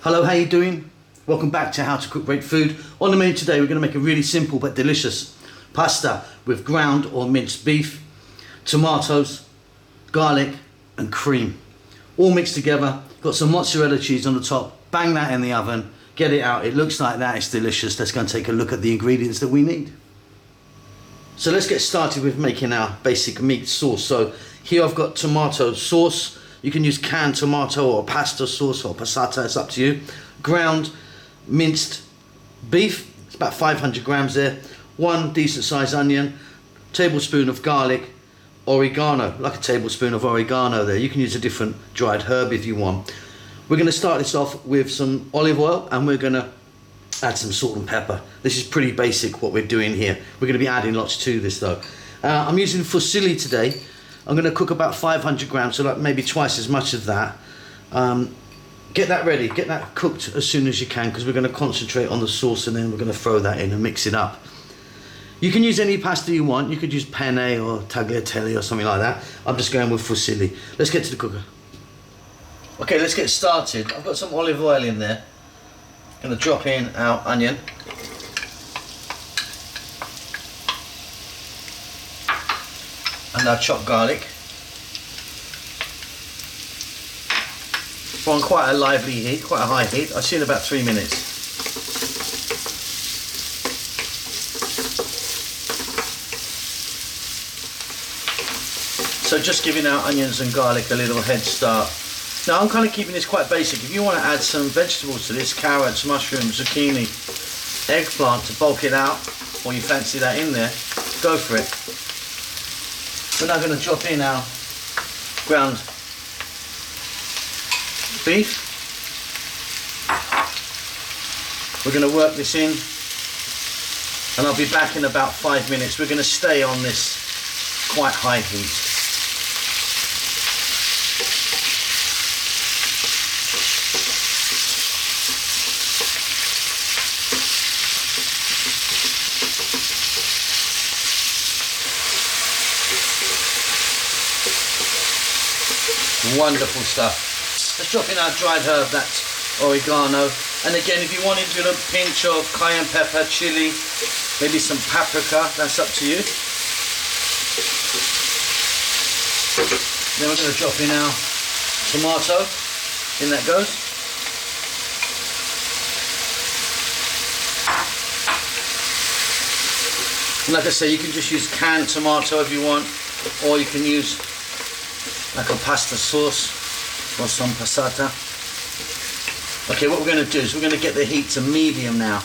Hello, how you doing? Welcome back to How to Cook Great Food. On the menu today, we're going to make a really simple but delicious pasta with ground or minced beef, tomatoes, garlic and cream. All mixed together. Got some mozzarella cheese on the top. Bang that in the oven. Get it out. It looks like that. It's delicious. Let's go and take a look at the ingredients that we need. So let's get started with making our basic meat sauce. So here I've got tomato sauce. You can use canned tomato or pasta sauce or passata, it's up to you. Ground minced beef, it's about 500 grams there. 1 decent sized onion, tablespoon of garlic, oregano, like a tablespoon of oregano there. You can use a different dried herb if you want. We're going to start this off with some olive oil and we're going to add some salt and pepper. This is pretty basic what we're doing here. We're going to be adding lots to this though. I'm using fusilli today. I'm going to cook about 500 grams, so like maybe twice as much of that. Get that ready, get that cooked as soon as you can, because we're going to concentrate on the sauce and then we're going to throw that in and mix it up. You can use any pasta you want. You could use penne or tagliatelle or something like that. I'm just going with fusilli. Let's get to the cooker. Okay, let's get started. I've got some olive oil in there. I'm going to drop in our onion. And our chopped garlic. We're on quite a lively heat, quite a high heat. I'll see in about 3 minutes. So just giving our onions and garlic a little head start. Now I'm kind of keeping this quite basic. If you want to add some vegetables to this, carrots, mushrooms, zucchini, eggplant to bulk it out, or you fancy that in there, go for it. We're now going to drop in our ground beef. We're going to work this in and I'll be back in about 5 minutes. We're going to stay on this quite high heat. Wonderful stuff. Let's drop in our dried herb, that's oregano. And again, if you wanted to do a pinch of cayenne pepper, chili, maybe some paprika, that's up to you. Then we're going to drop in our tomato. In that goes. And like I say, you can just use canned tomato if you want, or you can use like a pasta sauce or some passata. Okay, what we're going to do is we're going to get the heat to medium now,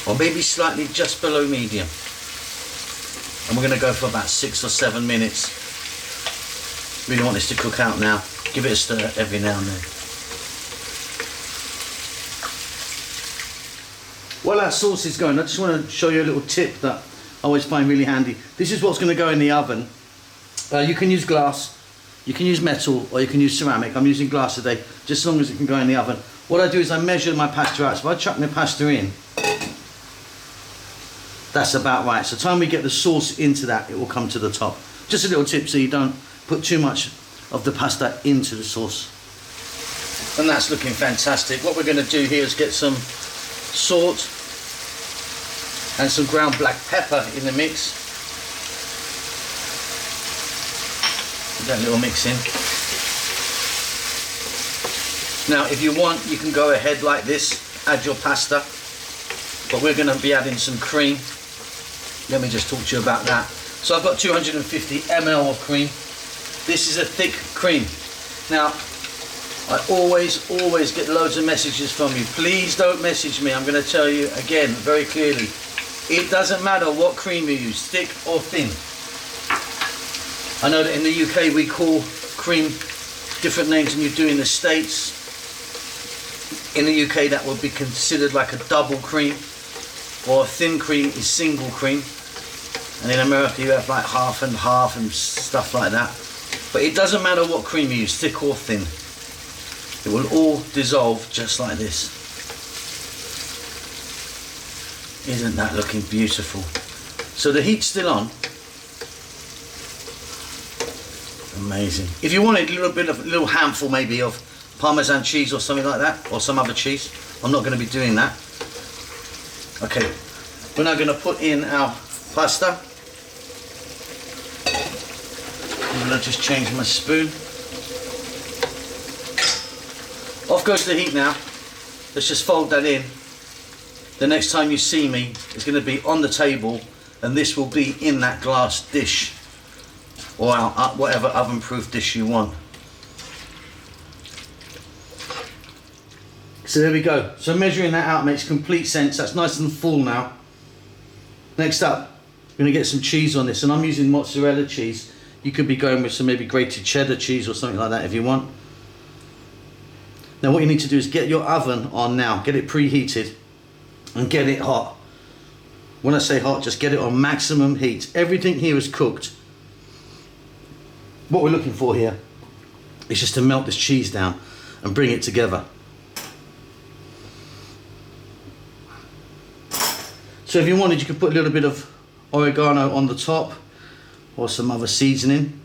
or maybe slightly just below medium, and we're going to go for about 6 or 7 minutes. Really want this to cook out now. Give it a stir every now and then. While our sauce is going, I just want to show you a little tip that I always find really handy. This is what's going to go in the oven. You can use glass, you can use metal, or you can use ceramic. I'm using glass today, just as long as it can go in the oven. What I do is I measure my pasta out. So if I chuck my pasta in, that's about right. So the time we get the sauce into that, it will come to the top. Just a little tip so you don't put too much of the pasta into the sauce. And that's looking fantastic. What we're going to do here is get some salt and some ground black pepper in the mix. That little mix in. Now if you want, you can go ahead like this, add your pasta, but we're going to be adding some cream. Let me just talk to you about that. So I've got 250 ml of cream. This is a thick cream. Now I always get loads of messages from you. Please don't message me. I'm going to tell you again very clearly, it doesn't matter what cream you use, thick or thin. I know that in the UK we call cream different names than you do in the States. In the UK that would be considered like a double cream, or a thin cream is single cream. And in America you have like half and half and stuff like that. But it doesn't matter what cream you use, thick or thin. It will all dissolve just like this. Isn't that looking beautiful? So the heat's still on. Amazing. If you wanted a little handful maybe of Parmesan cheese or something like that, or some other cheese. I'm not going to be doing that. Okay, we're now going to put in our pasta. I'm going to just change my spoon. Off goes the heat now. Let's just fold that in. The next time you see me, it's going to be on the table, and this will be in that glass dish, or whatever oven-proof dish you want. So there we go. So measuring that out makes complete sense. That's nice and full now. Next up, we're going to get some cheese on this, and I'm using mozzarella cheese. You could be going with some maybe grated cheddar cheese or something like that if you want. Now what you need to do is get your oven on now, get it preheated and get it hot. When I say hot, just get it on maximum heat. Everything here is cooked. What we're looking for here is just to melt this cheese down and bring it together. So if you wanted, you could put a little bit of oregano on the top or some other seasoning.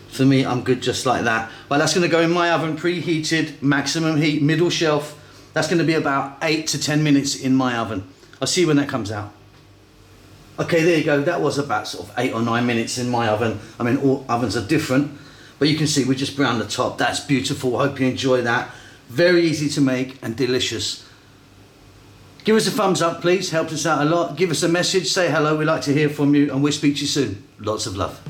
For me, I'm good just like that. But that's going to go in my oven, preheated, maximum heat, middle shelf. That's going to be about 8 to 10 minutes in my oven. I'll see when that comes out. Okay, there you go. That was about sort of 8 or 9 minutes in my oven. I mean, all ovens are different, but you can see we just browned the top. That's beautiful. I hope you enjoy that. Very easy to make and delicious. Give us a thumbs up, please. Helps us out a lot. Give us a message. Say hello. We'd like to hear from you, and we'll speak to you soon. Lots of love.